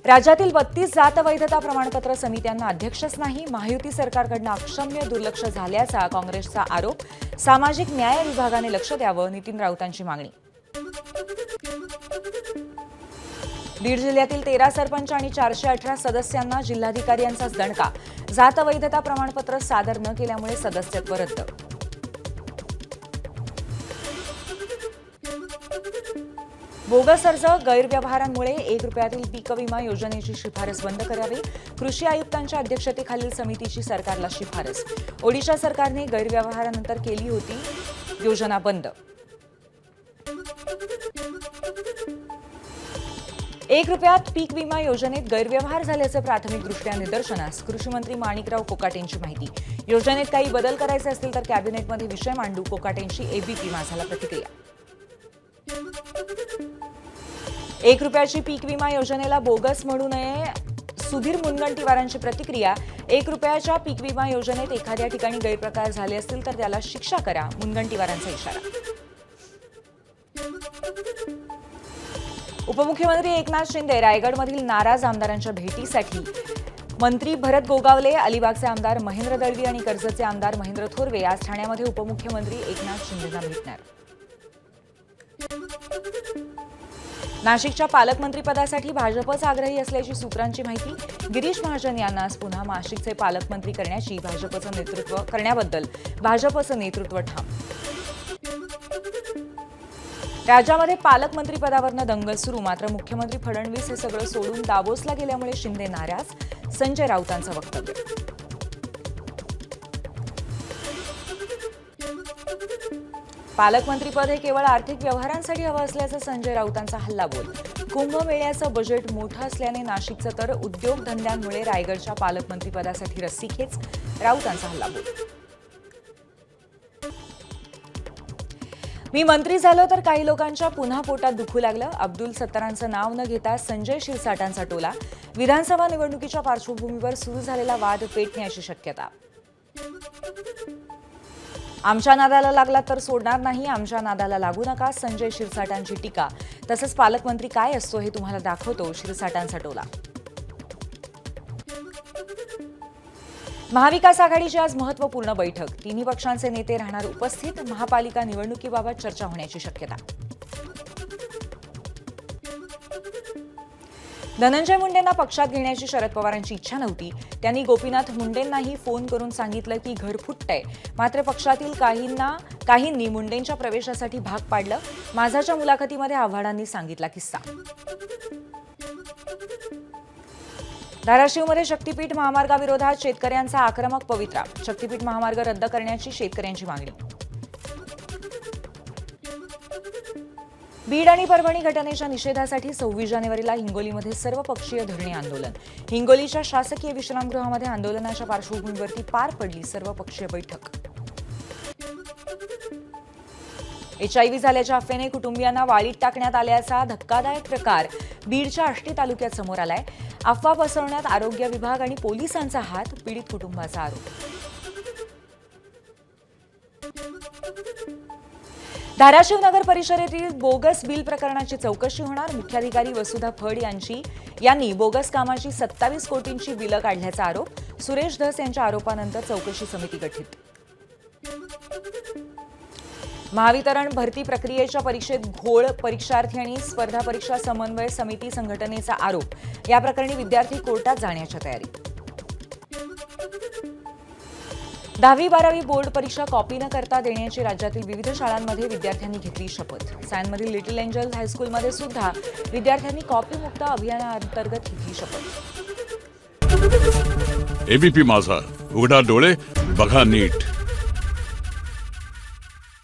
राज्यातील 32 जात वैधता प्रमाणपत्र समित्यांना अध्यक्षच नाही, महायुती सरकारकडून अक्षम्य दुर्लक्ष झाल्याचा काँग्रेसचा आरोप. सामाजिक न्याय विभागाने लक्ष द्यावं, नितीन राऊतांची मागणी. बीड जिल्ह्यातील 13 सरपंच आणि 418 सदस्यांना जिल्हाधिकारी यांचाच दणका. जात वैधता प्रमाणपत्र सादर न केल्यामुळे सदस्यत्व रद्द. बोगस अर्ज गैरव्यवहारांमुळे 1 रुपयातील पीक विमा योजनेची शिफारस बंद करावी. कृषी आयुक्तांच्या अध्यक्षतेखालील समितीची सरकारला शिफारस. ओडिशा सरकारने गैरव्यवहारानंतर केली होती योजना बंद. 1 रुपयात पीक विमा योजनेत गैरव्यवहार झाल्याचं प्राथमिकदृष्ट्या निदर्शनास. कृषीमंत्री माणिकराव कोकाटेंची माहिती. योजनेत काही बदल करायचे असतील तर कॅबिनेटमध्ये विषय मांडू, कोकाटेंची एबीपी माझाला प्रतिक्रिया. 1 रुपयाची पीक विमा योजनेला बोगस म्हणू नये, सुधीर मुनगंटीवारांची प्रतिक्रिया. 1 रुपयाच्या पीक विमा योजनेत एखाद्या ठिकाणी गैरप्रकार झाले असतील तर त्याला शिक्षा करा, मुनगंटीवारांचा इशारा. उपमुख्यमंत्री एकनाथ शिंदे रायगडमधील नाराज आमदारांच्या भेटीसाठी. मंत्री भरत गोगावले, अलिबागचे आमदार महेंद्र दळवी आणि कर्जतचे आमदार महेंद्र थोरवे आज ठाण्यामध्ये उपमुख्यमंत्री एकनाथ शिंदेंना भेटणार. नाशिकच्या पालकमंत्रीपदासाठी भाजपच आग्रही असल्याची सूत्रांची माहिती. गिरीश महाजन यांना आज पुन्हा नाशिकचे पालकमंत्री करण्याबद्दल भाजपचं नेतृत्व ठाम. राज्यामध्ये पालकमंत्रीपदावरनं दंगल सुरू. मात्र मुख्यमंत्री फडणवीस हे सगळं सोडून दावोसला गेल्यामुळे शिंदे नाराज. संजय राऊतांचं वक्तव्य. पालकमंत्रीपद हे केवळ आर्थिक व्यवहारांसाठी हवं असल्याचं संजय राऊतांचा हल्लाबोल. कुंभमेळ्याचं बजेट मोठं असल्याने नाशिकचं तर उद्योगधंद्यांमुळे रायगडच्या पालकमंत्रीपदासाठी रस्सीखेच. राऊतांचा हल्लाबोल. मी मंत्री झालो तर काही लोकांच्या पुन्हा पोटात दुखू लागलं. अब्दुल सत्तारांचं नाव न घेता संजय शिरसाटांचा टोला. विधानसभा निवडणुकीच्या पार्श्वभूमीवर सुरू झालेला वाद पेटण्याची शक्यता. आमच्या नादाला लागला तर सोडणार नाही, आमच्या नादाला लागू नका, संजय शिरसाटांची टीका. तसंच पालकमंत्री काय असतो हे तुम्हाला दाखवतो, शिरसाटांचा टोला. महाविकास आघाडीची आज महत्त्वपूर्ण बैठक. तिन्ही पक्षांचे नेते राहणार उपस्थित. महापालिका निवडणुकीबाबत चर्चा होण्याची शक्यता. धनंजय मुंडेंना पक्षात घेण्याची शरद पवारांची इच्छा नव्हती. त्यांनी गोपीनाथ मुंडेंनाही फोन करून सांगितलं की घर फुटतंय. मात्र पक्षातील काहींनी मुंडेंच्या प्रवेशासाठी भाग पाडलं. माझाच्या मुलाखतीमध्ये आव्हाडांनी सांगितला किस्सा. धाराशिवमध्ये शक्तीपीठ महामार्गाविरोधात शेतकऱ्यांचा आक्रमक पवित्रा. शक्तीपीठ महामार्ग रद्द करण्याची शेतकऱ्यांची मागणी. बीड आणि परभणी घटनेच्या निषेधासाठी 26 जानेवारीला हिंगोलीमध्ये सर्वपक्षीय धरणे आंदोलन. हिंगोलीच्या शासकीय विश्रामगृहामध्ये आंदोलनाच्या पार्श्वभूमीवरती पार पडली सर्वपक्षीय बैठक. HIV झाल्याच्या अफवेने कुटुंबियांना वाळीत टाकण्यात आल्याचा धक्कादायक प्रकार बीडच्या आष्टी तालुक्यात समोर आलाय. अफवा पसरवण्यात आरोग्य विभाग आणि पोलिसांचा हात, पीडित कुटुंबाचा आरोप. धाराशिव नगर परिषदेतील बोगस बिल प्रकरणाची चौकशी होणार. मुख्याधिकारी वसुधा फड यांनी बोगस कामाची 27 कोटींची बिलं काढल्याचा आरोप. सुरेश धस यांच्या आरोपानंतर चौकशी समिती गठीत. महावितरण भरती प्रक्रियेच्या परीक्षेत घोळ, परीक्षार्थी आणि स्पर्धा परीक्षा समन्वय समिती संघटनेचा आरोप. या प्रकरणी विद्यार्थी कोर्टात जाण्याच्या तयारीत. 10वी-12वी बोर्ड परीक्षा कॉपी न करता देण्याची राज्यातील विविध शाळांमध्ये विद्यार्थ्यांनी घेतली शपथ. सायनमधील लिटिल एंजल्स हायस्कूलमध्ये सुद्धा विद्यार्थ्यांनी कॉपीमुक्त अभियानाअंतर्गत घेतली शपथ. एबीपी माझा, उघडा डोळे बघा नीट.